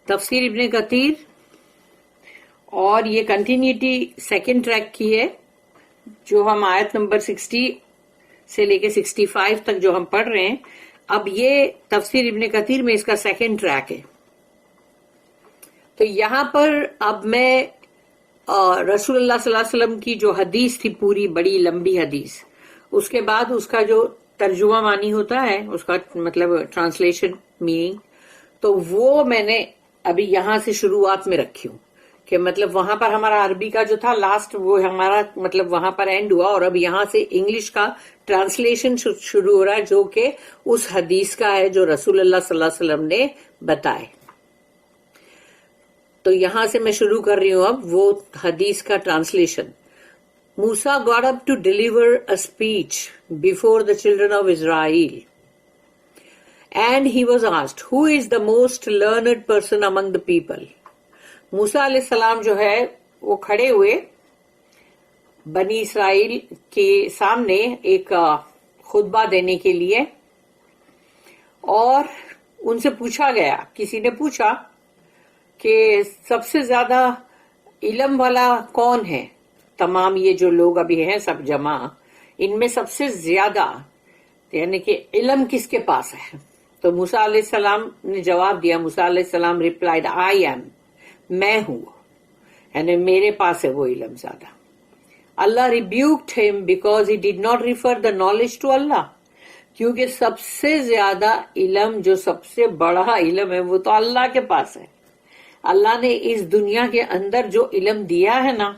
تفسیر ابن کثیر، اور یہ کنٹینیوٹی سیکنڈ ٹریک کی ہے جو ہم آیت نمبر 60 سے لے کے 65 تک جو ہم پڑھ رہے ہیں. اب یہ تفسیر ابن کثیر میں اس کا سیکنڈ ٹریک ہے. تو یہاں پر اب میں رسول اللہ صلی اللہ علیہ وسلم کی جو حدیث تھی، پوری بڑی لمبی حدیث، اس کے بعد اس کا جو ترجمہ مانی ہوتا ہے، اس کا مطلب ٹرانسلیشن میننگ، تو وہ میں نے ابھی یہاں سے شروعات میں رکھی ہوں کہ مطلب وہاں پر ہمارا عربی کا جو تھا لاسٹ، وہ ہمارا مطلب وہاں پر اینڈ ہوا، اور اب یہاں سے انگلش کا ٹرانسلیشن شروع ہو رہا ہے جو کہ اس حدیث کا ہے جو رسول اللہ صلی اللہ علیہ وسلم نے بتائے. تو یہاں سے میں شروع کر رہی ہوں اب وہ حدیث کا translation. Musa got up to deliver a speech before the children of Israel. And he was asked, who is the most learned person among the people? موسیٰ علیہ السلام جو ہے وہ کھڑے ہوئے بنی اسرائیل کے سامنے ایک خطبہ دینے کے لیے، اور ان سے پوچھا گیا، کسی نے پوچھا کہ سب سے زیادہ علم والا کون ہے؟ تمام یہ جو لوگ ابھی ہیں سب جمع، ان میں سب سے زیادہ یعنی کہ علم کس کے پاس ہے؟ تو موسیٰ علیہ السلام نے جواب دیا. موسیٰ علیہ السلام ریپلائڈ آئی ایم، میں ہوں، یعنی میرے پاس ہے وہ علم زیادہ. Allah rebuked him because he did not refer the knowledge to Allah, کیونکہ سب سے زیادہ علم، جو سب سے بڑا علم ہے، وہ تو اللہ کے پاس ہے. اللہ نے اس دنیا کے اندر جو علم دیا ہے نا،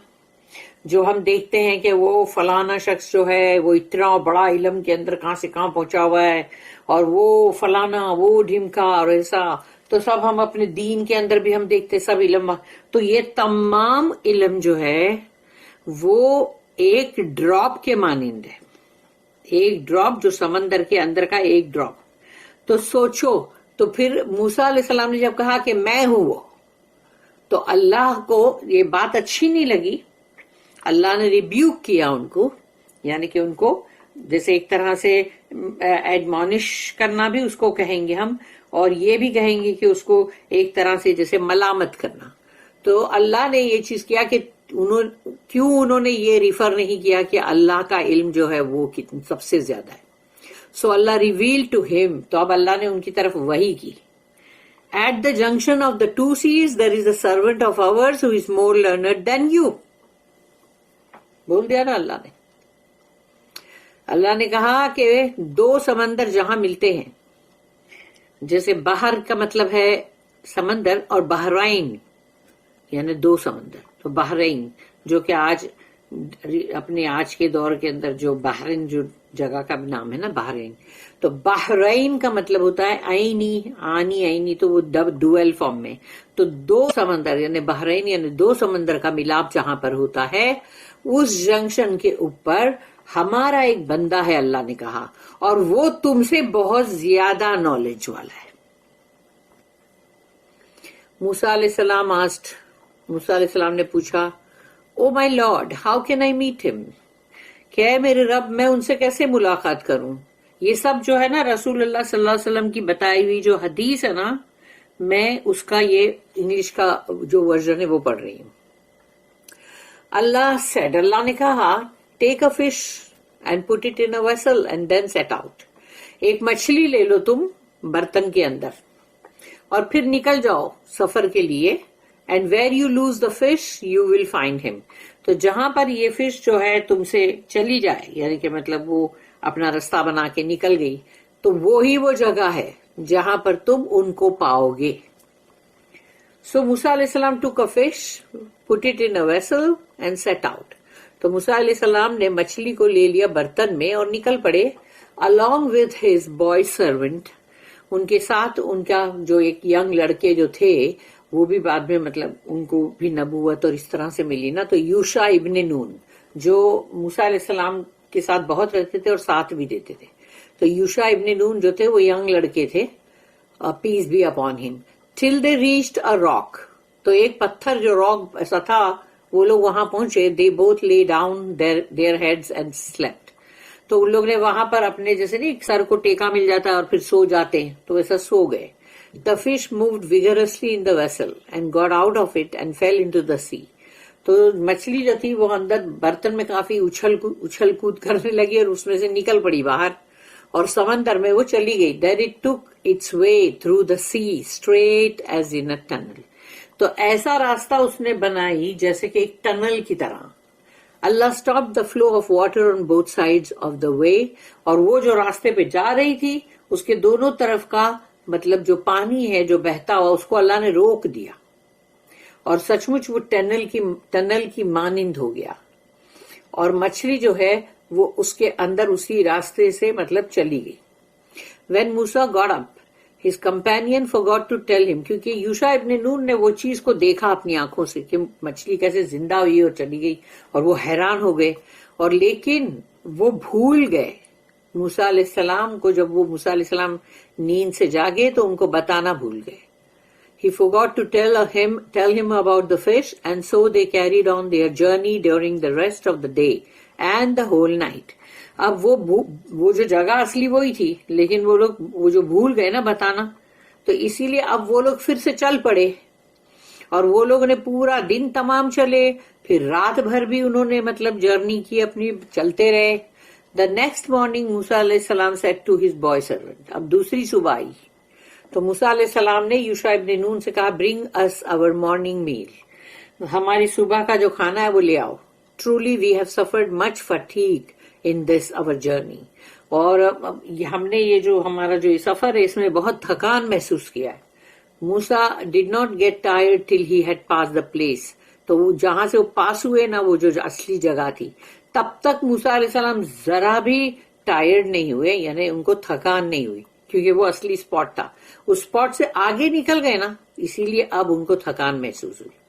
جو ہم دیکھتے ہیں کہ وہ فلانا شخص جو ہے وہ اتنا بڑا علم کے اندر کہاں سے کہاں پہنچا ہوا ہے، اور وہ فلانا وہ ڈھمکا اور ایسا، تو سب ہم اپنے دین کے اندر بھی ہم دیکھتے سب علم. تو یہ تمام علم جو ہے وہ ایک ڈراپ کے مانند ہے، ایک ڈراپ جو سمندر کے اندر کا ایک ڈراپ. تو سوچو، تو پھر موسیٰ علیہ السلام نے جب کہا کہ میں ہوں وہ، تو اللہ کو یہ بات اچھی نہیں لگی. اللہ نے ریبیوک کیا ان کو، یعنی کہ ان کو جیسے ایک طرح سے ایڈمونش کرنا بھی اس کو کہیں گے ہم، اور یہ بھی کہیں گے کہ اس کو ایک طرح سے جیسے ملامت کرنا. تو اللہ نے یہ چیز کیا کہ انہوں نے یہ ریفر نہیں کیا کہ اللہ کا علم جو ہے وہ سب سے زیادہ ہے. سو اللہ ریویل ٹو ہم، تو اب اللہ نے ان کی طرف وحی کی. At the junction of the two seas there is a servant of ours who is more learned than you. بول دیا نا اللہ نے. اللہ نے کہا کہ دو سمندر جہاں ملتے ہیں، جیسے بحر کا مطلب ہے سمندر، اور بحرین یعنی دو سمندر. تو بحرین جو کہ آج اپنے آج کے دور کے اندر جو بحرین جو جگہ کا بھی نام ہے نا بحرین، تو بحرین کا مطلب ہوتا ہے عینی آنی عینی، تو وہ ڈویل فارم میں. تو دو سمندر یعنی بحرین یعنی دو سمندر کا ملاپ جہاں پر ہوتا ہے، اس جنکشن کے اوپر ہمارا ایک بندہ ہے، اللہ نے کہا، اور وہ تم سے بہت زیادہ نالج والا ہے. موسیٰ علیہ السلام موسیٰ علیہ السلام نے پوچھا، O my lord how can I meet him, کہ اے میرے رب میں ان سے کیسے ملاقات کروں. یہ سب جو ہے نا رسول اللہ صلی اللہ علیہ وسلم کی بتائی ہوئی جو حدیث ہے نا، میں اس کا یہ انگلش کا جو ورژن ہے وہ پڑھ رہی ہوں. اللہ نے کہا take a fish and put it in a vessel and then set out. ایک مچھلی لے لو تم برتن کے اندر، اور پھر نکل جاؤ سفر کے لیے. And where you lose the fish you will find ہم. تو جہاں پر یہ فش جو ہے تم سے چلی جائے، یعنی کہ مطلب وہ اپنا رستہ بنا کے نکل گئی، تو وہی وہ جگہ ہے جہاں پر تم ان کو پاؤ گے. سو موسیٰ علیہ السلام took a fish put it in a vessel and set out. تو موسیٰ علیہ السلام نے مچھلی کو لے لیا برتن میں اور نکل پڑے. along with his boy servant، ان کے ساتھ ان کا جو ایک ینگ لڑکے جو تھے، وہ بھی بعد میں مطلب ان کو بھی نبوت اور اس طرح سے ملی نا. تو یوشع ابن نون جو موسیٰ علیہ السلام کے ساتھ بہت رہتے تھے اور ساتھ بھی دیتے تھے. تو یوشع ابن نون جو تھے وہ ینگ لڑکے تھے، پیس be upon him. Till they reached a rock, تو ایک پتھر جو راک ایسا تھا، وہ لوگ وہاں پہنچے. They both lay down their heads and slept. تو ان لوگ نے وہاں پر اپنے جیسے نہیں سر کو ٹیکا مل جاتا ہے اور پھر سو جاتے ہیں، تو ویسا سو گئے. The fish moved vigorously in the vessel and got out of it and fell into the sea. تو مچھلی جو تھی وہ اندر برتن میں کافی اچھل کود کرنے لگی اور اس میں سے نکل پڑی باہر اور سمندر میں وہ چلی گئی. Then it took its way through the sea straight as in a tunnel. تو ایسا راستہ اس نے بنائی جیسے کہ ایک ٹنل کی طرح. اللہ stopped the flow of water on both sides of the way. اور وہ جو راستے پہ جا رہی تھی اس کے دونوں طرف کا مطلب جو پانی ہے جو بہتا ہوا اس کو اللہ نے روک دیا اور سچ مچ وہ ٹنل کی مانند ہو گیا اور مچھلی جو ہے وہ اس کے اندر اسی راستے سے مطلب چلی گئی. When Musa got up, his companion forgot to tell him, کیونکہ یوشع ابن نون نے وہ چیز کو دیکھا اپنی آنکھوں سے کہ مچھلی کیسے زندہ ہوئی اور چلی گئی اور وہ حیران ہو گئے اور لیکن وہ بھول گئے موسیٰ علیہ السلام کو. جب وہ موسیٰ علیہ السلام نیند سے جاگے تو ان کو بتانا بھول گئے. He forgot to tell him about the fish, and so they carried on their journey during the rest of the day and the whole night. اب وہ جو جگہ اصلی وہی تھی لیکن وہ جو بھول گئے نا بتانا تو اسی لیے اب وہ لوگ پھر سے چل پڑے اور وہ لوگ نے پورا دن تمام چلے پھر رات بھر بھی انہوں نے مطلب جرنی کی اپنی چلتے رہے. The next morning موسیٰ علیہ السلام said to his boy servant, اب دوسری صبح آئی تو موسیٰ علیہ السلام نے یوشع ابن نون سے کہا bring us our morning meal, ہماری صبح کا جو کھانا ہے وہ لے آؤ. Truly we have suffered much fatigue in this our journey. اور ہم نے یہ جو ہمارا جو سفر ہے اس میں بہت تھکان محسوس کیا ہے. موسیٰ did not get tired till he had passed the place. تو وہ جہاں سے وہ پاس ہوئے نا وہ جو اصلی جگہ تھی تب تک موسیٰ علیہ السلام ذرا بھی ٹائرڈ نہیں ہوئے یعنی ان کو تھکان نہیں ہوئی کیونکہ وہ اصلی اسپاٹ تھا. اس اسپاٹ سے آگے نکل گئے نا اسی لیے اب ان کو تھکان محسوس ہوئی.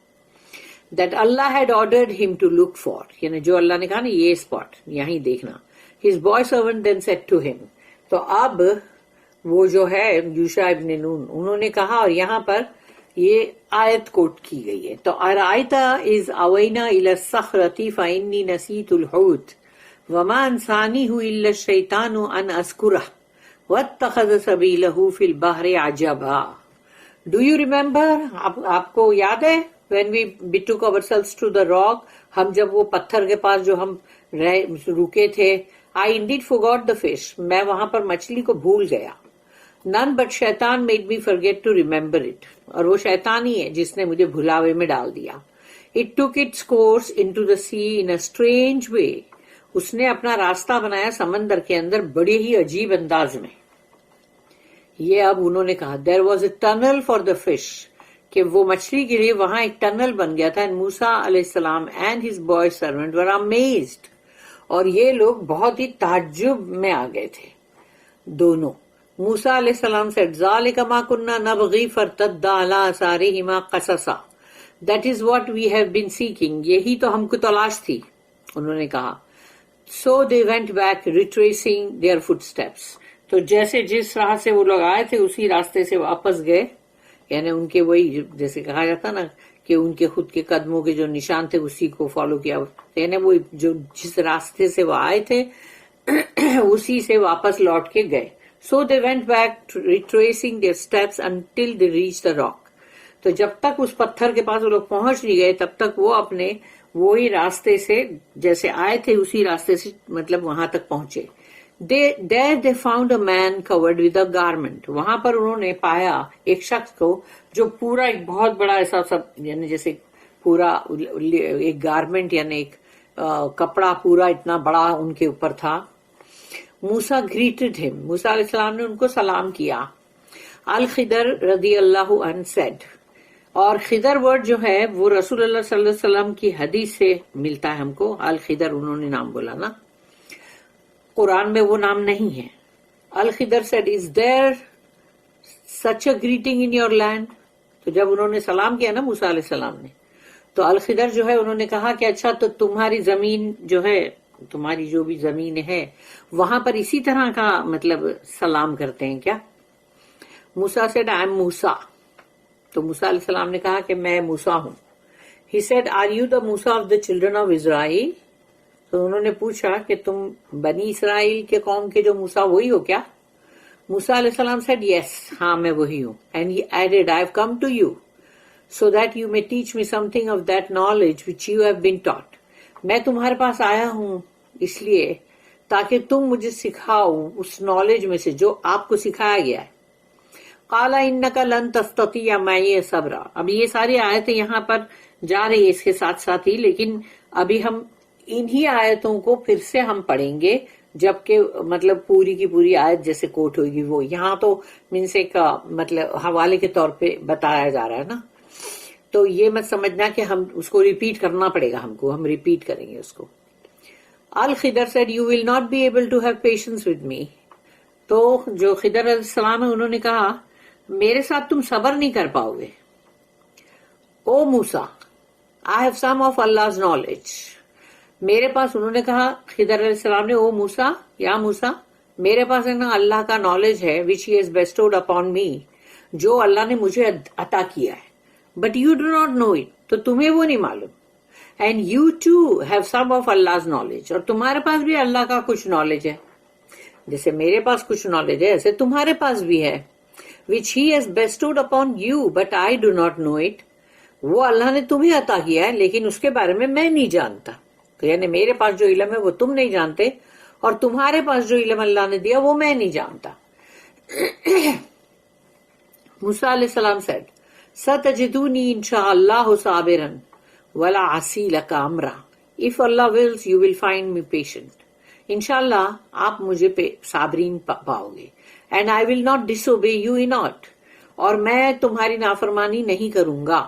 That Allah had ordered him to look for, یعنی جو اللہ نے کہا نا یہ اسپاٹ یہیں دیکھنا. His boy servant then said to him, تو اب وہ جو ہے یوشع ابن نون انہوں نے کہا اور یہاں پر یہ آیت کوٹ کی گئی ہے. تو ارائیت اذ اوینا الی الصخرۃ فانی نسیت الحوت وما انسانیہ الا الشیطان ان اذکرہ واتخذ سبیلہ فی البحر عجبا. Do you remember, آپ کو یاد ہے when we betook ourselves to the rock, ہم جب وہ پتھر کے پاس جو ہم رکے تھے, I indeed forgot the fish, میں وہاں پر مچھلی کو بھول گیا. None but شیطان made me forget to remember it, اور وہ شیطان ہی ہے جس نے مجھے بھلاوے میں ڈال دیا. It took its course into the sea in a strange way, اس نے اپنا راستہ بنایا سمندر کے اندر بڑے ہی عجیب انداز میں. یہ اب انہوں نے کہا there was a tunnel for the fish, کہ وہ مچھلی کے لیے وہاں ایک ٹنل بن گیا تھا. and موسیٰ علیہ السلام and his boy servant were amazed, اور یہ لوگ بہت ہی تعجب میں آ گئے تھے دونوں. موسیٰ علیہ السلام said ذَلِكَ مَا كُنَّا نَبْغِي فَارْتَدَّ عَلَىٰ آثَارِهِمَا قَصَصًا, that is what we have been seeking, یہی تو ہم کو تلاش تھی, انہوں نے کہا. So they went back retracing their footsteps, تو جیسے جس راہ سے وہ لوگ آئے تھے اسی راستے سے واپس گئے, یعنی ان کے وہی جیسے کہا جاتا نا کہ ان کے خود کے قدموں کے جو نشان تھے اسی کو فالو کیا, یعنی وہ جو جس راستے سے وہ آئے تھے اسی سے واپس لوٹ کے گئے. So they went back retracing their steps until they reached the rock. تو جب تک اس پتھر کے پاس وہ لوگ پہنچ نہیں گئے تب تک وہ اپنے وہی راستے سے جیسے آئے تھے اسی راستے سے مطلب وہاں تک پہنچے. There they found a man covered with a garment. وہاں پر انہوں نے پایا ایک شخص کو جو پورا ایک بہت بڑا ایسا سب یعنی جیسے پورا ایک گارمنٹ یعنی ایک کپڑا پورا اتنا بڑا ان کے اوپر تھا. موسیٰ greeted him, موسیٰ علیہ السلام نے ان کو سلام کیا. الخضر رضی اللہ عنہ said, اور خضر ورڈ جو ہے وہ رسول اللہ صلی اللہ علیہ وسلم کی حدیث سے ملتا ہے ہم کو. الخضر انہوں نے نام بولا نا, قرآن میں وہ نام نہیں ہے. الخضر said, is there such a greeting in your land? تو جب انہوں نے سلام کیا نا موسیٰ علیہ السلام نے تو الخضر جو ہے انہوں نے کہا کہ اچھا تو تمہاری زمین جو ہے تمہاری جو بھی زمین ہے وہاں پر اسی طرح کا مطلب سلام کرتے ہیں کیا؟ موسیٰ said, I am موسیٰ. تو موسیٰ علیہ السلام نے کہا کہ میں موسیٰ ہوں. He said, are you the Musa of the children of Israel? تو انہوں نے پوچھا کہ تم بنی اسرائیل کے قوم کے جو موسیٰ وہی ہو کیا؟ موسیٰ علیہ السلام said, yes, ہاں میں وہی ہوں. And he added, I have come to you so that you may teach me something of that knowledge which you have been taught. میں تمہارے پاس آیا ہوں اس لیے تاکہ تم مجھے سکھاؤ اس نالج میں سے جو آپ کو سکھایا گیا ہے. قال انک لن تستطیع معی صبرا. اب یہ ساری آیتیں یہاں پر جا رہی ہے اس کے ساتھ ساتھ ہی، لیکن ابھی ہم انہی آیتوں کو پھر سے ہم پڑھیں گے جبکہ مطلب پوری کی پوری آیت جیسے کوٹ ہوگی وہ. یہاں تو مینس ایک مطلب حوالے کے طور پہ بتایا جا رہا ہے نا، تو یہ مت سمجھنا کہ ہم اس کو ریپیٹ کرنا پڑے گا، ہم ریپیٹ کریں گے اس کو. الخضر said, you will not be able to have patience with me. تو جو خضر علیہ السلام ہے انہوں نے کہا میرے ساتھ تم صبر نہیں کر پاؤ گے. او موسیٰ, I have some of Allah's knowledge. میرے پاس، انہوں نے کہا خضر علیہ السلام نے، او موسیٰ، یا موسیٰ، میرے پاس ہے نا اللہ کا نالج ہے which he has bestowed upon me، جو اللہ نے مجھے عطا کیا ہے. But you do not know it. تو تمہیں وہ نہیں معلوم. And you too have some of Allah's knowledge. اور تمہارے پاس بھی اللہ کا کچھ نالج ہے. جیسے میرے پاس کچھ نالج ہے ایسے تمہارے پاس بھی ہے. Which he has bestowed upon you, but I do not know it. وہ اللہ نے تمہیں عطا کیا ہے لیکن اس کے بارے میں نہیں جانتا. تو یعنی میرے پاس جو علم ہے وہ تم نہیں جانتے، اور تمہارے پاس جو علم اللہ نے دیا وہ میں نہیں جانتا. موسیٰ علیہ السلام said, سَتَجِدُونِي إِن شَاءَ اللَّهُ صَابِرًا وَلَا عَصِي لَكَ أَمْرًا. If Allah wills, you will find me patient. انشاءاللہ آپ مجھے صابرین پاؤ گے. And I will not disobey you in aught. اور میں تمہاری نافرمانی نہیں کروں گا.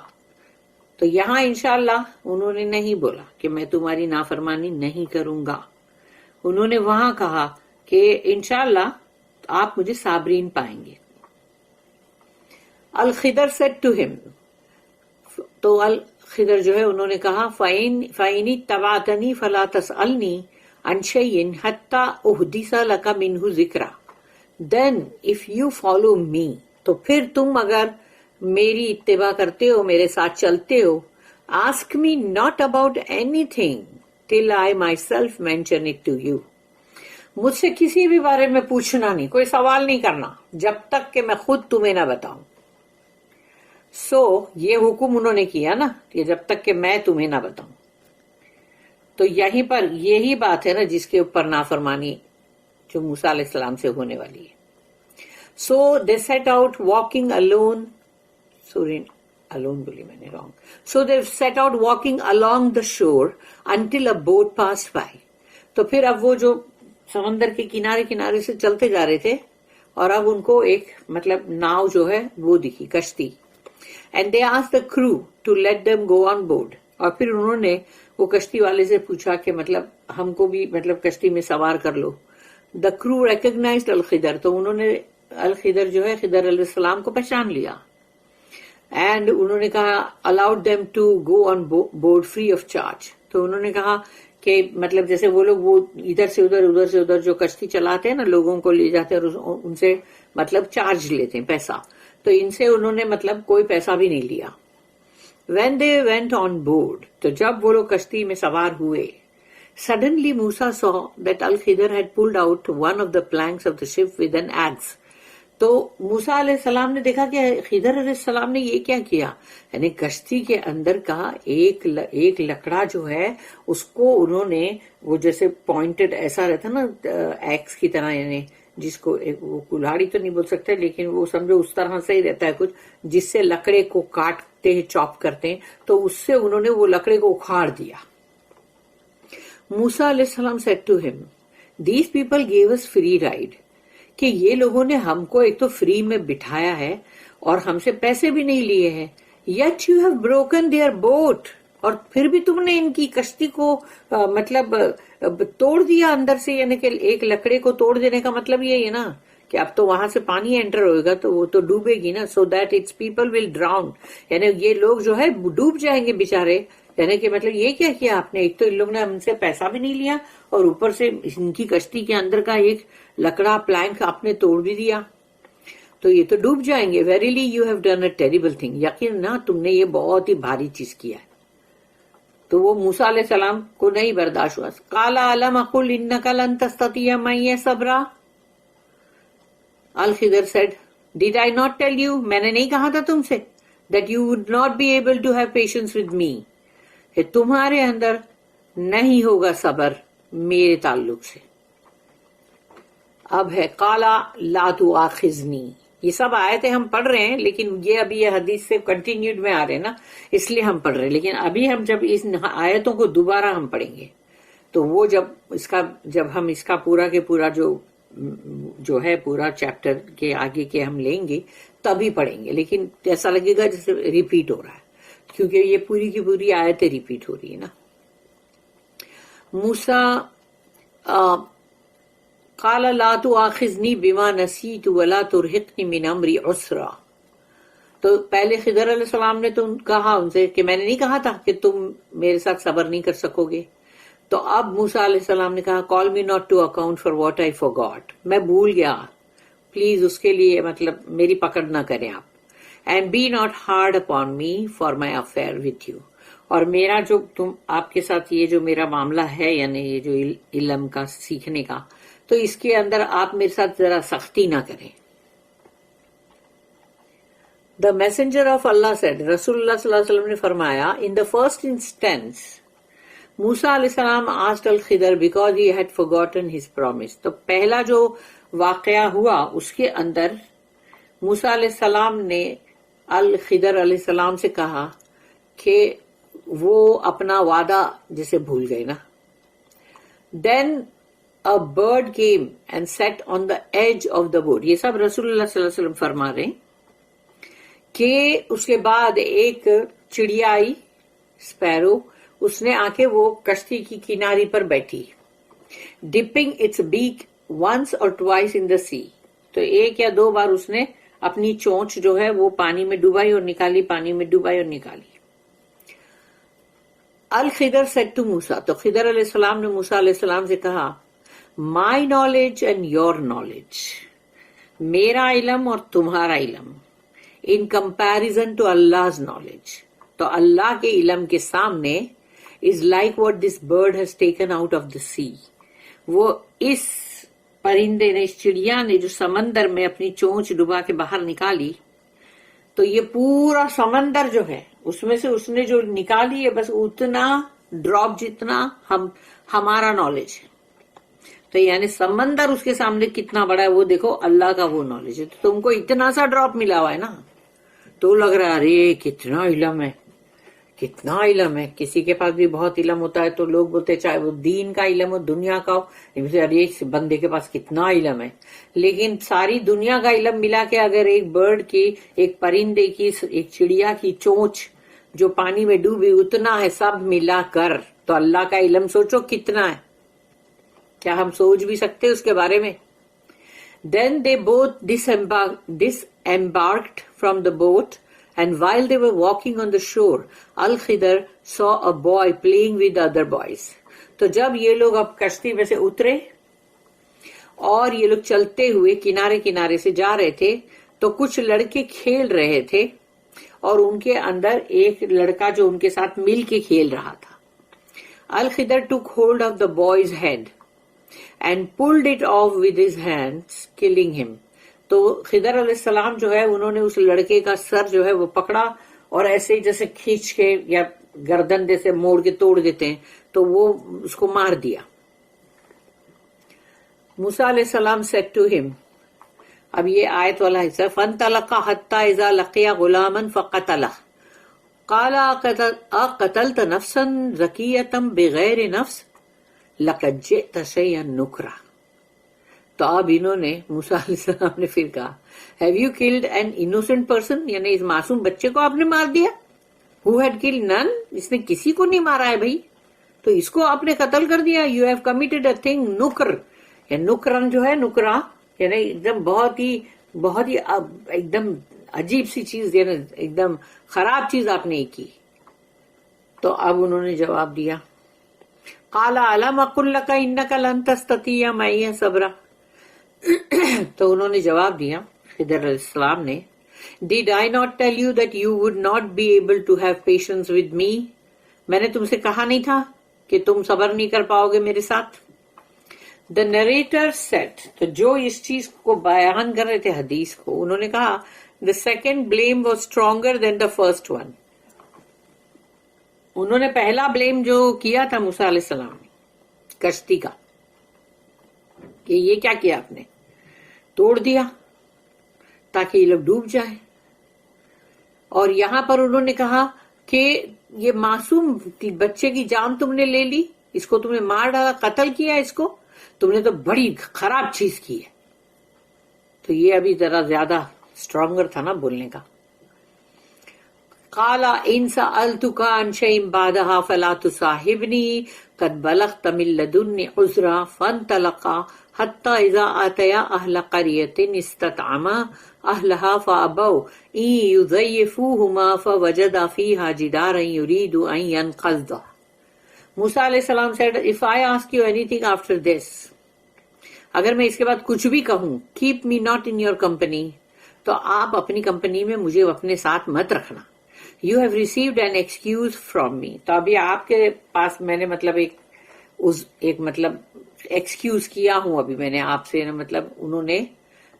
تو یہاں انشاءاللہ انہوں نے نہیں بولا کہ میں تمہاری نافرمانی نہیں کروں گا. انہوں نے وہاں کہا کہ انشاءاللہ آپ مجھے صابرین پائیں گے. الخضر said to him. تو الخضر جو ہے انہوں نے کہا فَإِنِ اتَّبَعْتَنِي فَلَا تَسْأَلْنِي عَنْ شَيْءٍ حَتَّى أُحْدِثَ لَكَ مِنْهُ ذِكْرًا. Then if you follow me, تو پھر تم اگر میری اتباع کرتے ہو، میرے ساتھ چلتے ہو، ask me not about anything till I myself mention it to you. مجھ سے کسی بھی بارے میں پوچھنا نہیں، کوئی سوال نہیں کرنا جب تک کہ میں خود تمہیں نہ بتاؤں. یہ حکم انہوں نے کیا نا کہ جب تک کہ میں تمہیں نہ بتاؤں. تو یہیں پر یہی بات ہے نا جس کے اوپر نافرمانی جو موسیٰ علیہ السلام سے ہونے والی ہے. So they set out walking alone. Sorry, alone بولی میں نے wrong. So they set out walking along the shore until a boat passed by. تو پھر اب وہ جو سمندر کے کنارے سے چلتے جا رہے تھے اور اب ان کو ایک مطلب ناؤ جو ہے وہ دکھی، کشتی. And they asked the crew to let them go on board. اور پھر انہوں نے وہ کشتی والے سے پوچھا کہ مطلب ہم کو بھی مطلب کشتی میں سوار کر لو. The crew recognized الخضر. تو انہوں نے الخضر جو ہے خضر علیہ السلام کو پہچان لیا. And انہوں نے کہا allowed them to go on board free of charge. تو انہوں نے کہا کہ مطلب جیسے وہ لوگ وہ ادھر سے ادھر جو کشتی چلاتے ہیں نا، لوگوں کو لے جاتے ہیں اور ان سے مطلب چارج لیتے ہیں پیسہ، تو ان سے انہوں نے مطلب کوئی پیسہ بھی نہیں لیا. When they went on board, تو جب وہ لوگ کشتی میں سوار ہوئے، suddenly Musa saw that Al-Khidr had pulled out one of the planks of the ship with an axe. تو موسیٰ علیہ السلام نے دیکھا کہ خضر علیہ السلام نے یہ کیا کیا، یعنی کشتی کے اندر کا ایک لکڑا جو ہے اس کو انہوں نے وہ جیسے پوائنٹڈ ایسا رہتا نا ایکس کی طرح، یعنی جس کو وہ کلاڑی تو نہیں بول سکتے لیکن وہ سمجھو اس طرح سے ہی رہتا ہے کچھ، جس سے لکڑے کو کاٹتے ہیں، چاپ کرتے ہیں، تو اس سے انہوں نے وہ لکڑے کو اکھاڑ دیا. موسیٰ علیہ السلام said to him, these people gave us free ride. کہ یہ لوگوں نے ہم کو ایک تو فری میں بٹھایا ہے اور ہم سے پیسے بھی نہیں لیے ہیں. yet you have broken their boat. اور پھر بھی تم نے ان کی کشتی کو مطلب توڑ دیا اندر سے، یعنی کہ ایک لکڑے کو توڑ دینے کا مطلب یہ ہے نا کہ اب تو وہاں سے پانی انٹر ہوئے گا تو وہ تو ڈوبے گی نا. so that its people will drown. یعنی یہ لوگ جو ہے ڈوب جائیں گے بےچارے. یعنی کہ مطلب یہ کیا کیا آپ نے، ایک تو ان لوگ نے ہم سے پیسہ بھی نہیں لیا اور اوپر سے ان کی کشتی کے اندر کا ایک لکڑا پلانک آپ نے توڑ بھی دیا، تو یہ تو ڈوب جائیں گے. verily you have done a terrible thing. یقین نہ تم نے یہ بہت ہی بھاری چیز کیا ہے. تو وہ موسیٰ علیہ السلام کو نہیں برداشت ہوا. قال الم اقل انک لن تستطیع معی صبرا. Al-Khidr said, Did I not tell you, میں نے نہیں کہا تھا تم سے, that you would not be able to have patience with me, کہ تمہارے اندر نہیں ہوگا صبر میرے تعلق سے. اب ہے قالا لا تؤاخذنی. یہ سب آیتیں ہم پڑھ رہے ہیں لیکن یہ ابھی یہ حدیث سے کنٹینیوڈ میں آ رہے ہیں نا, اس لیے ہم پڑھ رہے ہیں. لیکن ابھی ہم جب اس آیتوں کو دوبارہ ہم پڑھیں گے تو وہ جب ہم اس کا پورا کے پورا جو ہے پورا چیپٹر کے آگے کے ہم لیں گے تبھی پڑھیں گے. لیکن ایسا لگے گا جیسے ریپیٹ ہو رہا ہے کیونکہ یہ پوری کی پوری آیتیں ریپیٹ ہو رہی ہے نا. موسیٰ قال لا تؤاخذنی بما نسیت ولا ترہقنی من امری عسرا. تو پہلے خضر علیہ السلام نے تو کہا ان سے کہ میں نے نہیں کہا تھا کہ تم میرے ساتھ صبر نہیں کر سکو گے. تو اب موسیٰ علیہ السلام نے کہا call me not to account for what I forgot, میں بھول گیا, پلیز اس کے لیے مطلب میری پکڑ نہ کریں آپ. And be not hard upon me for my affair with you. اور میرا جو آپ کے ساتھ یہ جو میرا معاملہ ہے یعنی یہ جو علم کا سیکھنے کا, تو اس کے اندر آپ میرے ساتھ ذرا سختی نہ کریں. The messenger of Allah said, رسول اللہ صلی اللہ علیہ وسلم نے فرمایا, ان دا فرسٹ انسٹینس موسیٰ علیہ السلام asked al Khidr because he had forgotten his promise. تو پہلا جو واقعہ ہوا اس کے اندر موسیٰ علیہ السلام نے الخضر علیہ السلام سے کہا کہ وہ اپنا وعدہ جسے بھول گئے نا. دین a bird came and sat on the edge of the boat. یہ سب رسول اللہ صلی اللہ علیہ وسلم فرما رہے ہیں کہ اس کے بعد ایک چڑیا آئی, اسپیرو, اس نے آ کے وہ کشتی کی کناری پر بیٹھی. ڈپنگ اٹس بیک ونس اور ٹوائس ان دا سی. تو ایک یا دو بار اس نے اپنی چونچ جو ہے وہ پانی میں ڈوبائی اور نکالی, پانی میں ڈوبائی اور نکالی. الخضر said to موسیٰ, تو خضر علیہ السلام نے موسیٰ علیہ السلام سے کہا my knowledge and your knowledge, میرا علم اور تمہارا علم, in comparison to Allah's knowledge, تو اللہ کے علم کے سامنے is like what this bird has taken out of the sea. وہ اس پرندے نے, اس چڑیا نے جو سمندر میں اپنی چونچ ڈبا کے باہر نکالی, تو یہ پورا سمندر جو ہے اس میں سے اس نے جو نکالی ہے بس اتنا ڈراپ جتنا ہمارا نالج ہے. تو یعنی سمندر اس کے سامنے کتنا بڑا ہے وہ دیکھو, اللہ کا وہ نالج ہے. تو تم کو اتنا سا ڈراپ ملا ہوا ہے نا, تو لگ رہا ہے ارے کتنا علم ہے, کتنا علم ہے. کسی کے پاس بھی بہت علم ہوتا ہے تو لوگ بولتے چاہے وہ دین کا علم ہو, دنیا کا ہو, ارے بندے کے پاس کتنا علم ہے. لیکن ساری دنیا کا علم ملا کے اگر ایک برڈ کی, ایک پرندے کی, ایک چڑیا کی چونچ جو پانی میں ڈوبی اتنا ہے سب ملا کر, تو اللہ کا علم سوچو کتنا ہے. کیا ہم سوچ بھی سکتے اس کے بارے میں. Then they both disembarked from the boat, and while they were walking on the shore, Al-Khidr saw a boy playing with other boys. تو جب یہ لوگ اب کشتی میں سے اترے اور یہ لوگ چلتے ہوئے کنارے کنارے سے جا رہے تھے, تو کچھ لڑکے کھیل رہے تھے اور ان کے اندر ایک لڑکا جو ان کے ساتھ مل کے کھیل رہا تھا. Al-Khidr took hold of the boy's head and pulled it off with his hands, killing him. تو خضر علیہ السلام جو ہے انہوں نے اس لڑکے کا سر جو ہے وہ پکڑا اور ایسے ہی جیسے کھینچ کے یا گردن جیسے موڑ کے توڑ دیتے ہیں تو وہ اس کو مار دیا. موسیٰ علیہ السلام said to him, اب یہ آیت والا حصہ, فَانْطَلَقَ حَتَّى إِذَا لَقِيَ غُلَامًا فَقَتَلَهُ قَالَ أَقَتَلْتَ نَفْسًا زَكِيَّةً بِغَيْرِ نَفْسٍ لَقَدْ جِئْتَ شَيْئًا نُكْرًا. تو اب انہوں نے موسیٰ علیہ السلام نے پھر کہا, Have you killed an innocent person, یعنی اس معصوم بچے کو آپ نے مار دیا. Who had killed none, اس نے کسی کو نہیں مارا ہے بھائی, تو اس کو آپ نے قتل کر دیا. You have committed a thing نکر, یا نکرن جو ہے نکرا یعنی ایک دم بہت ہی ایک دم عجیب سی چیز, یعنی ایک دم خراب چیز آپ نے کی. تو اب انہوں نے جواب دیا, قال الم اقل لك انك لن تستطيع معي صبرا. تو انہوں نے جواب دیا خضر علیہ السلام نے, Did I not tell you that you would not be able to have patience with me? میں نے تم سے کہا نہیں تھا کہ تم صبر نہیں کر پاؤ گے میرے ساتھ. The narrator said, تو جو اس چیز کو بیان کر رہے تھے حدیث کو، انہوں نے کہا the second blame was stronger than the first one. انہوں نے پہلا بلیم جو کیا تھا موسیٰ علیہ السلام کشتی کا، کہ یہ کیا کیا آپ نے، توڑ دیا تاکہ یہ لوگ ڈوب جائیں. اور یہاں پر انہوں نے کہا کہ یہ معصوم بچے کی جان تم نے لے لی، اس کو تم نے مار ڈالا، قتل کیا اس کو، تم نے تو بڑی خراب چیز کی ہے. تو یہ ابھی ذرا زیادہ اسٹرانگر تھا نا بولنے کا. قال ان سألتك عن شيء بعدها فلا تصاحبني قد بلغت من لدني عذرا فانطلقا حتى اذا اتيا اهل قرية استطعما اهلها فابوا ان يضيفوهما فوجدا فيها جدارا يريد ان ينقض. موسیٰ علیہ السلام said, if I ask you anything after this, اگر میں اس کے بعد کچھ بھی کہوں, keep me not in your company, تو آپ اپنی کمپنی میں مجھے اپنے ساتھ مت رکھنا. You have received an excuse from me. تو ابھی آپ کے پاس میں نے مطلب ایک مطلب ایکسکیوز کیا ہوں ابھی میں نے آپ سے، مطلب انہوں نے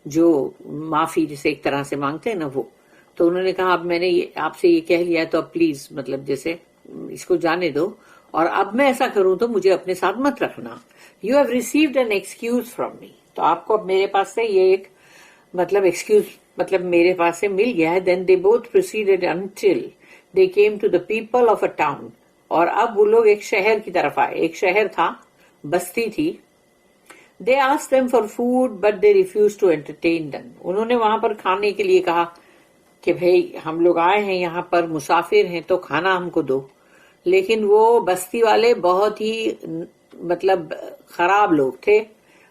جو معافی جیسے ایک طرح سے مانگتے ہیں نا وہ، تو انہوں نے کہا اب میں نے آپ سے یہ کہہ لیا تو اب پلیز مطلب جیسے اس کو جانے دو، اور اب میں ایسا کروں تو مجھے اپنے ساتھ مت رکھنا. You have received an excuse from me. تو آپ کو اب میرے پاس سے یہ ایک مطلب ایکسکیوز مطلب میرے پاس سے مل گیا ہے. Then they both proceeded until they came to the people of a town. اور اب وہ لوگ ایک شہر کی طرف آئے، ایک شہر تھا، بستی تھی. They asked them for food but they refused to entertain them. انہوں نے وہاں پر کھانے کے لیے کہا کہ بھئی ہم لوگ آئے ہیں یہاں پر مسافر ہیں تو کھانا ہم کو دو. لیکن وہ بستی والے بہت ہی مطلب خراب لوگ تھے،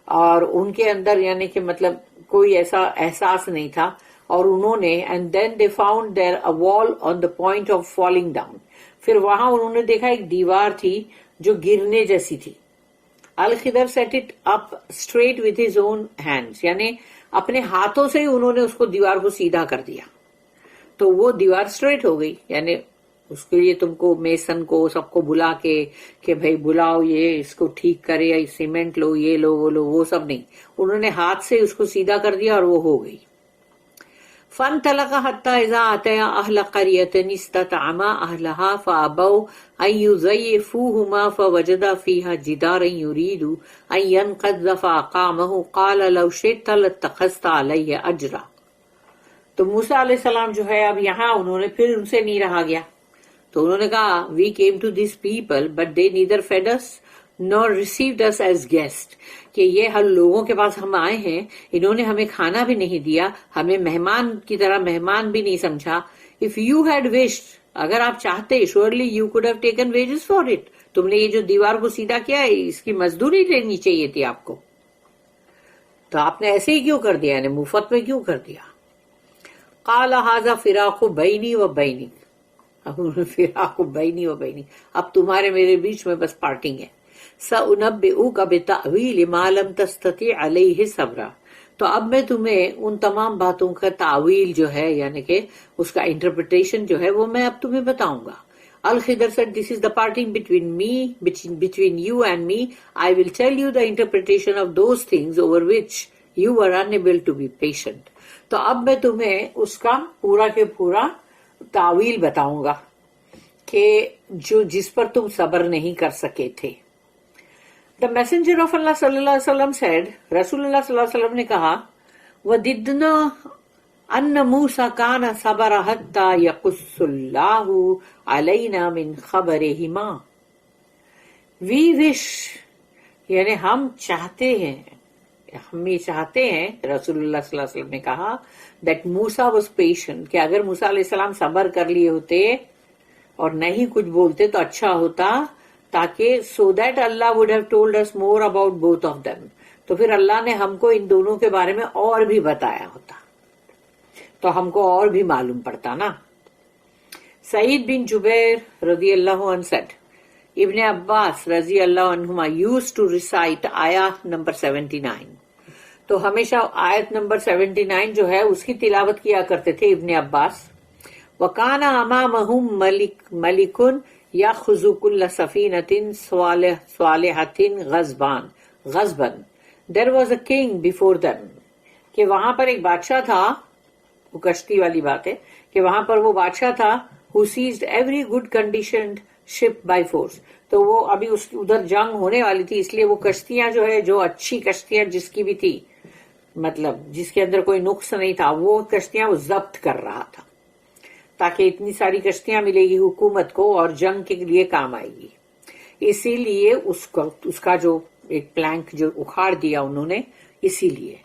اور ان کے اندر یعنی کہ مطلب کوئی ایسا احساس نہیں تھا. اور انہوں نے and then they found there a wall on the point of falling down. پھر وہاں انہوں نے دیکھا ایک دیوار تھی جو گرنے جیسی تھی. الخضر set it up straight with his own hands. یعنی اپنے ہاتھوں سے ہی انہوں نے اس کو دیوار کو سیدھا کر دیا تو وہ دیوار اسٹریٹ ہو گئی. یعنی اس کے لیے تم کو میسن کو سب کو بلا کے کہ بھائی بلاؤ یہ اس کو ٹھیک کرے، سیمنٹ لو، یہ لو وہ لو، وہ سب نہیں، انہوں نے ہاتھ سے اس کو سیدھا کر دیا اور وہ ہو گئی. فانطلقا حتى اذا اتيا اهل قرية استطعما اهلها فابوا ان يضيفوهما فوجدا فيها جدارا يريد ان ينقض فاقامه قال لو شئت لاتخذت علي اجرا. تو موسیٰ علیہ السلام جو ہے اب یہاں انہوں نے پھر ان سے نہیں رہا گیا، تو انہوں نے کہا we came to these people but they neither fed us nor received us as guests. کہ یہ ہر لوگوں کے پاس ہم آئے ہیں، انہوں نے ہمیں کھانا بھی نہیں دیا، ہمیں مہمان کی طرح مہمان بھی نہیں سمجھا. if you had wished، اگر آپ چاہتے surely you could have taken wages for it. تم نے یہ جو دیوار کو سیدھا کیا ہے اس کی مزدوری لینی چاہیے تھی آپ کو، تو آپ نے ایسے ہی کیوں کر دیا، یعنی مفت میں کیوں کر دیا. قال هذا فراق بینی و بینک. فراق بینی و بینی، اب تمہارے میرے بیچ میں بس پارٹنگ ہے. سأنبئوک بتأویل ما لم تستطع علیہ صبرا. تو اب میں تمہیں ان تمام باتوں کا تعویل جو ہے یعنی کہ اس کا انٹرپریٹیشن جو ہے وہ میں اب تمہیں بتاؤں گا. Al-Khidr said, this is the parting between you and me. I will tell you the interpretation of those things over which you were unable to be patient. تو اب میں تمہیں اس کا پورا کے پورا تعویل بتاؤں گا کہ جس پر تم صبر نہیں کر سکے تھے. The messenger of Allah صلی اللہ علیہ وسلم said, رسول اللہ صلی اللہ علیہ وسلم نے کہا وَدِدْنَا أَنَّ مُوسَى كَانَ صَبَرَ حَتَّى يَقُصُّ اللَّهُ عَلَيْنَا مِنْ خَبَرِهِمَا. We wish، یعنی ہم چاہتے ہیں، ہم یہ چاہتے ہیں، رسول اللہ صلی اللہ علیہ وسلم نے کہا that موسیٰ was patient، کہ اگر موسیٰ علیہ السلام صبر کر لیے ہوتے اور نہیں کچھ بولتے تو اچھا ہوتا، تاکہ so that Allah would have told us more about both of them. تو پھر اللہ نے ہم کو ان دونوں کے بارے میں اور بھی بتایا ہوتا تو ہم کو اور بھی معلوم پڑتا نا. سعید بن جبیر رضی اللہ عنہ said, ابن عباس رضی اللہ عنہما used to recite آیہ نمبر 79. تو ہمیشہ آیت نمبر 79 جو ہے اس کی تلاوت کیا کرتے تھے ابن عباس. وَكَانَ أَمَامَهُمْ مَلِكٌ يَأْخُذُ كُلَّ سَفِينَةٍ صَالِحَةٍ غَصْبًا غضباً there was a king before them, کہ وہاں پر ایک بادشاہ تھا، وہ کشتی والی بات ہے کہ وہاں پر وہ بادشاہ تھا who seized every good conditioned ship by force. تو وہ ابھی ادھر جنگ ہونے والی تھی، اس لیے وہ کشتیاں جو ہے، جو اچھی کشتیاں جس کی بھی تھی، مطلب جس کے اندر کوئی نقص نہیں تھا، وہ کشتیاں وہ ضبط کر رہا تھا تاکہ اتنی ساری کشتیاں ملے گی حکومت کو اور جنگ کے لیے کام آئے گی. اسی لیے اس کا جو ایک پلانک جو اکھاڑ دیا انہوں نے، اسی لیے.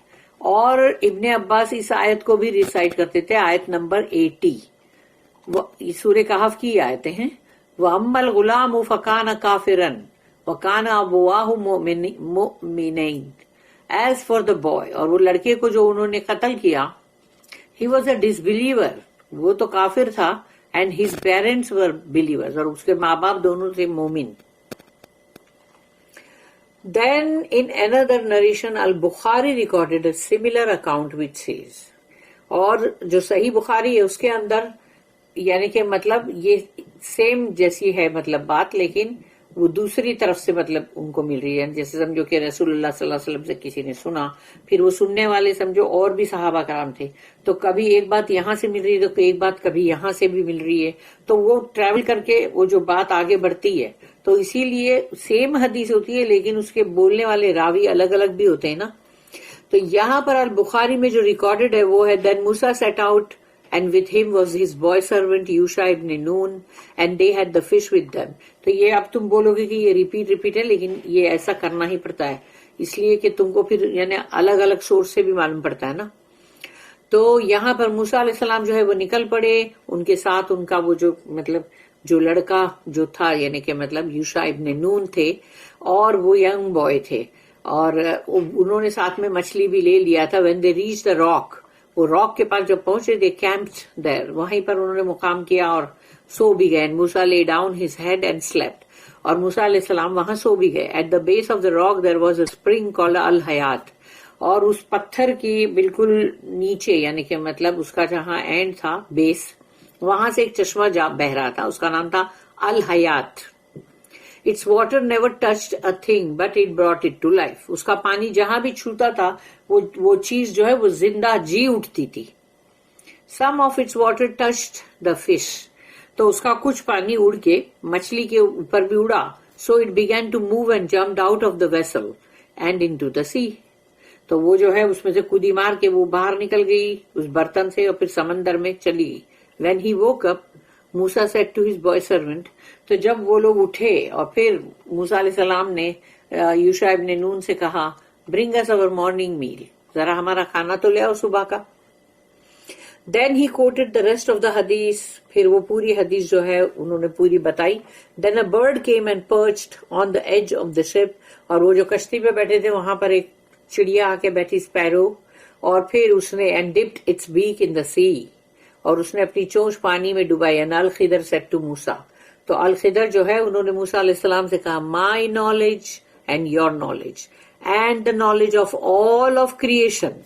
اور ابن عباس اس آیت کو بھی ریسائٹ کرتے تھے، آیت نمبر 80، وہ سورہ کہف کی آیتیں ہیں. وَأَمَّا الْغُلَامُ فَكَانَ كَافِرًا وَكَانَ أَبُوَاهُ مُؤْمِنَيْنِ. As for the boy، اور وہ لڑکے کو جو انہوں نے قتل کیا، he was a disbeliever، وہ تو کافر تھا، and his parents were believers، اور اس کے ماں باپ دونوں تھے مومن. Then in another narration al-Bukhari recorded a similar account which says، اور جو صحیح بخاری ہے اس کے اندر یعنی کہ مطلب یہ سیم جیسی ہے مطلب بات، لیکن وہ دوسری طرف سے مطلب ان کو مل رہی ہے. جیسے سمجھو کہ رسول اللہ صلی اللہ علیہ وسلم سے کسی نے سنا، پھر وہ سننے والے سمجھو اور بھی صحابہ کرام تھے، تو کبھی ایک بات یہاں سے مل رہی ہے تو ایک بات کبھی یہاں سے بھی مل رہی ہے، تو وہ ٹریول کر کے وہ جو بات آگے بڑھتی ہے. تو اسی لیے سیم حدیث ہوتی ہے لیکن اس کے بولنے والے راوی الگ الگ بھی ہوتے ہیں نا. تو یہاں پر البخاری میں جو ریکارڈڈ ہے وہ ہے then Musa set out and with him was his boy servant Yusha ibn Nun and they had the fish with them. تو یہ اب تم بولو گے کہ یہ ریپیٹ ہے، لیکن یہ ایسا کرنا ہی پڑتا ہے اس لیے کہ تم کو پھر یعنی الگ الگ سورس سے بھی معلوم پڑتا ہے نا. تو یہاں پر موسیٰ علیہ السلام جو ہے وہ نکل پڑے، ان کے ساتھ ان کا وہ جو مطلب جو لڑکا جو تھا یعنی کہ مطلب یوشا ابن نون تھے اور وہ ینگ بوائے تھے، اور انہوں نے ساتھ میں مچھلی بھی لے لیا تھا. when they reached the rock، وہ راک کے پاس جب پہنچے دے کیمپڈ دیر، وہیں پر انہوں نے مقام کیا اور سو بھی گئے. موسیٰ lay down his head and slept، اور موسیٰ علیہ السلام وہاں سو بھی گئے. at the base of the rock there was a spring called الحیات، اور اس پتھر کی بالکل نیچے یعنی کہ مطلب اس کا جہاں اینڈ تھا بیس، وہاں سے ایک چشمہ جا بہ رہا تھا، اس کا نام تھا الحیات. Its water never touched a thing but it brought it to life. اس کا پانی جہاں بھی چھوتا تھا وہ چیز جو ہے وہ زندہ جی اٹھتی تھی. Some of its water touched the fish. تو اس کا کچھ پانی اڑ کے مچھلی کے اوپر بھی اڑا. So it began to move and jumped out of the vessel and into the sea. تو وہ جو ہے اس میں سے کودی مار کے وہ باہر نکل گئی اس برتن سے اور پھر سمندر میں چلی گئی. When he woke up, Musa said to his boy servant، تو جب وہ لوگ اٹھے اور پھر موسیٰ علیہ السلام نے یوشا ابن نون سے کہا bring us our morning meal، ذرا ہمارا کھانا تو لے آؤ صبح کا. Then he quoted the rest of the hadith، پھر وہ پوری حدیث جو ہے انہوں نے پوری بتائی. Then a bird came and perched on the edge of the ship، اور وہ جو کشتی پہ بیٹھے تھے وہاں پر ایک چڑیا آ کے بیٹھی اسپیرو، اور پھر اس نے and dipped its beak in the sea، اور اس نے اپنی چونچ پانی میں ڈبائی. and الخضر said to موسیٰ، تو الخضر جو ہے انہوں نے موسیٰ علیہ السلام سے کہا my knowledge and your knowledge and the knowledge of all of creation،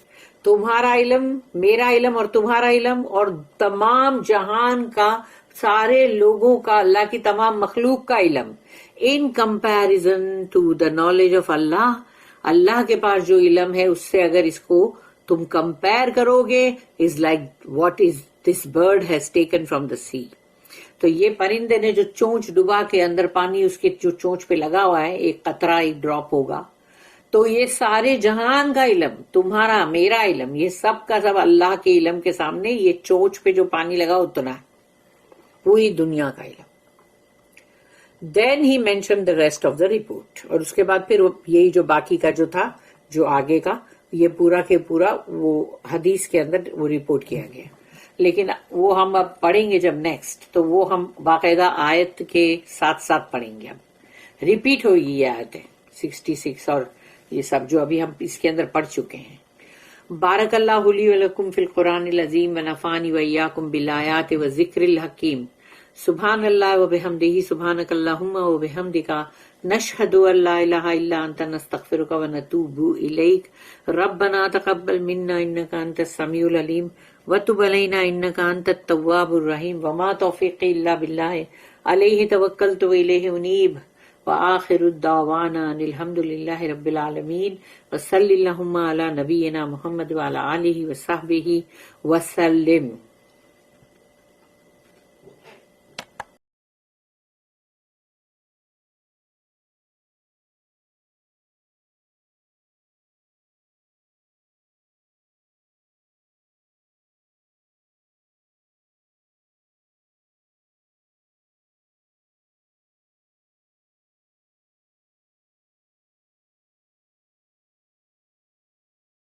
تمہارا علم میرا علم اور تمہارا علم اور تمام جہان کا سارے لوگوں کا اللہ کی تمام مخلوق کا علم in comparison to the knowledge of اللہ، اللہ کے پاس جو علم ہے اس سے اگر اس کو تم کمپیئر کرو گے is like what is this bird has taken from the sea. تو یہ پرندے نے جو چونچ ڈبا کے اندر پانی اس کے جو چونچ پہ لگا ہوا ہے ایک قطرہ ایک ڈراپ ہوگا، تو یہ سارے جہان کا علم تمہارا میرا علم یہ سب کا سب اللہ کے علم کے سامنے یہ چونچ پہ جو پانی لگا اتنا ہے پوری دنیا کا علم. Then he mentioned the rest of the report، اور اس کے بعد پھر یہی جو باقی کا جو تھا جو آگے کا یہ پورا کے پورا وہ حدیث کے اندر وہ رپورٹ کیا گیا. لیکن وہ ہم اب پڑھیں گے جب نیکسٹ تو وہ ہم باقاعدہ آیت کے ساتھ ساتھ پڑھیں گے. اب ریپیٹ ہوگی یہ آیتیں 66 اور یہ سب جو ابھی ہم اس کے اندر پڑھ چکے ہیں. بارک اللہ لی ولکم فی القرآن العظیم ونفعنی وایاکم بالآیات والذکر الحکیم. سبحان اللہ وبحمدہ سبحانک اللہم وبحمدک نشہد ان لا الہ الا انت نستغفرک ونتوب الیک. ربنا تقبل منا انک انت السمیع العلیم وتب علینا انک انت التواب الرحیم. وما توفیقی الا باللہ علیہ توکلت والیہ انیب. وآخر الدعوانا ان الحمد للہ رب العالمین وصلی اللہم علی نبینا محمد وعلی آلہ وصحبہ وسلم۔